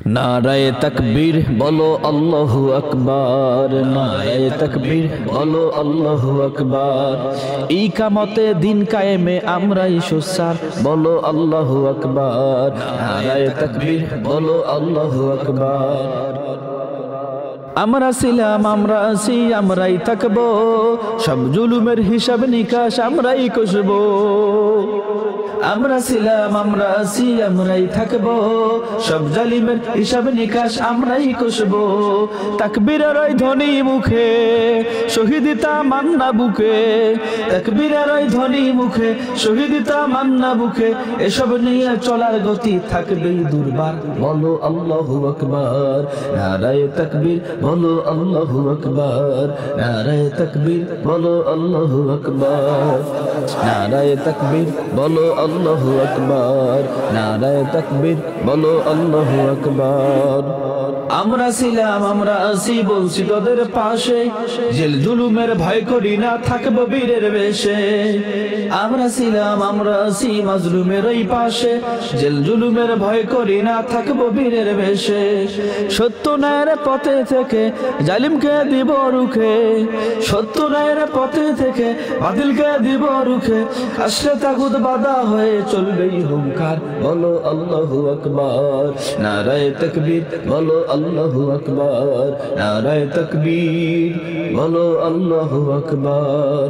নারায়ে তাকবীর বলো আল্লাহু আকবার, নারায়ে তাকবীর বলো আল্লাহু আকবার। ইকামতে দিন কায়েমে আমরাই সোচ্চার, বলো আল্লাহু আকবার। নারায়ে তাকবীর বলো আল্লাহু আকবার। আমরা ছিলাম, আমরা আছি, আমরাই থাকবো, সব জুলুমের হিসাব নিকাশ আমরাই কষবো। আমরা ছিলাম, আমরা আছি, আমরাই থাকবো, সব জালিমের হিসাব নিকাশ আমরাই কষবো। তাকবীরের ওই ধ্বনি মুখে, শহীদিতা মান্না বুকে, তাকবীরের ওই ধ্বনি মুখে, শহীদিতা মান্না বুকে, এসব নিয়ে চলার গতি থাকবেই দুর্বার, বলো আল্লাহু আকবার। নারায়ে তাকবীর বলো আল্লাহু আকবার, নারায়ে তাকবীর বলো আল্লাহু আকবার, নারায়ে তাকবীর বলো আল্লাহু আকবার, নারায়ে তাকবীর বলো আল্লাহু আকবার। আমরা ছিলাম, আমরা আছি, বলছি তোদের পাশে, জেল জুলুমের ভয় করি না, থাকবো বীরের বেশে। আমরা ছিলাম, আমরা আছি, মাজলুমের ওই পাশে, জেল জুলুমের ভয় করি না, থাকবো বীরের বেশে। সত্য ন্যায়ের পথে থেকে জালিমকে দিব রুখে, সত্য ন্যায়ের পথে থেকে বাতিলকে দিব রুখে, আসলে তাগুত বাধা হয়ে চলবেই হুঙ্কার, বলো আল্লাহু আকবার। নারায়ে তাকবীর বলো আল্লাহু আকবার, নারায়ে তাকবীর বলো আল্লাহু আকবার।